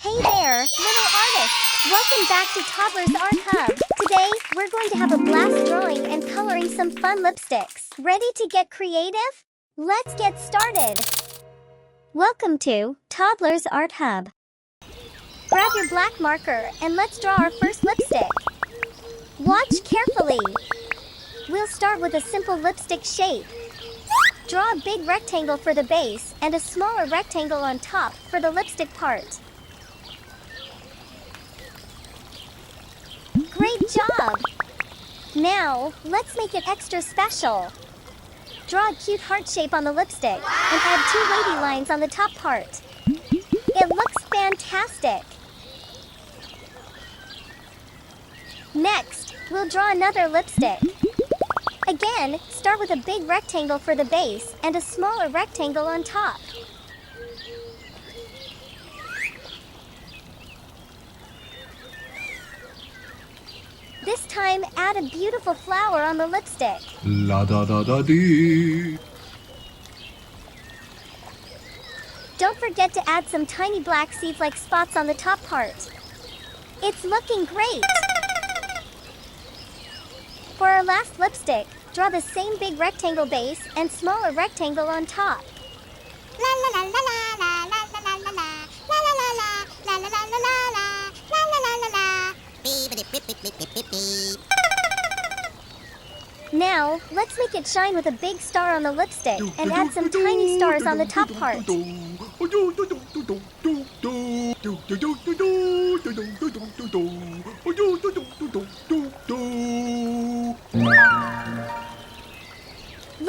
Hey there, little artists! Welcome back to Toddlers Art Hub. Today, we're going to have a blast drawing and coloring some fun lipsticks. Ready to get creative? Let's get started! Welcome to Toddlers Art Hub. Grab your black marker and let's draw our first lipstick. Watch carefully. We'll start with a simple lipstick shape. Draw a big rectangle for the base and a smaller rectangle on top for the lipstick part. Great job! Now, let's make it extra special. Draw a cute heart shape on the lipstick and add 2 wavy lines on the top part. It looks fantastic! Next, we'll draw another lipstick. Again, start with a big rectangle for the base and a smaller rectangle on top. This time, add a beautiful flower on the lipstick. La da da da dee. Don't forget to add some tiny black seeds-like spots on the top part. It's looking great! For our last lipstick, draw the same big rectangle base and smaller rectangle on top. La la la la la la la la la la la la la la la la la la la la. Now, let's make it shine with a big star on the lipstick and add some tiny stars on the top part. Look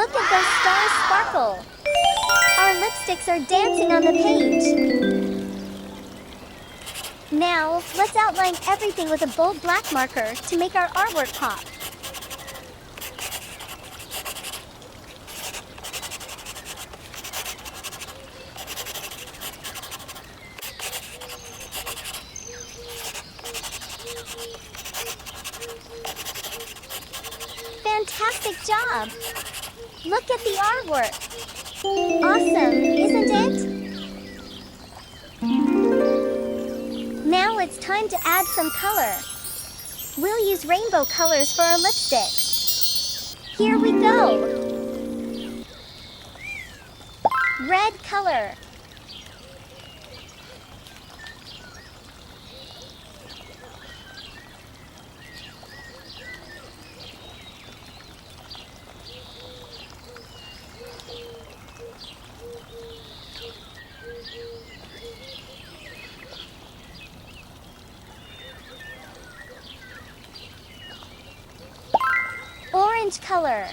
at those stars sparkle! Our lipsticks are dancing on the page. Now, let's outline everything with a bold black marker to make our artwork pop. Fantastic job! Look at the artwork! Awesome, isn't it? Now it's time to add some color. We'll use rainbow colors for our lipsticks. Here we go! Red color. Orange color.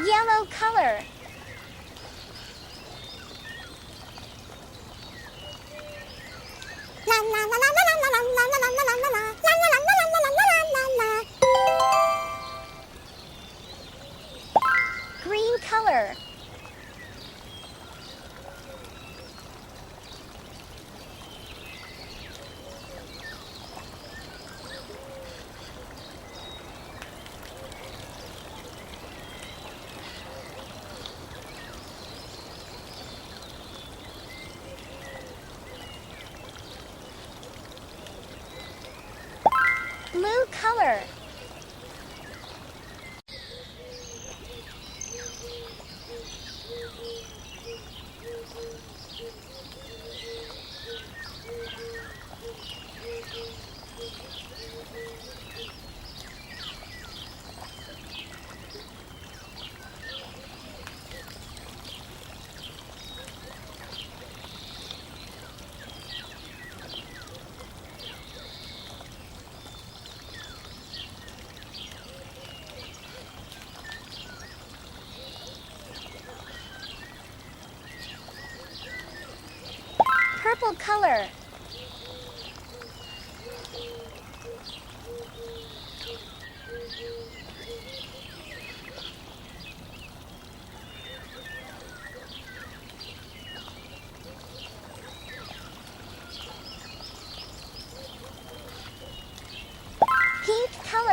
Yellow color. Green color. Blue color. Purple color.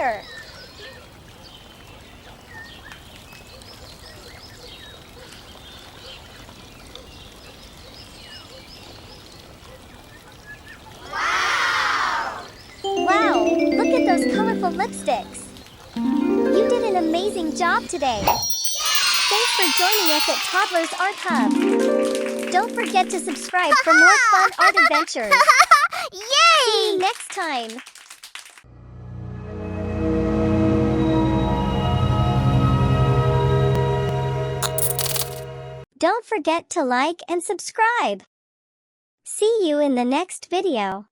color. Wow, look at those colorful lipsticks. You did an amazing job today. Thanks for joining us at Toddlers Art Hub. Don't forget to subscribe for more fun art adventures. See you Yay! next time. Don't forget to like and subscribe. See you in the next video.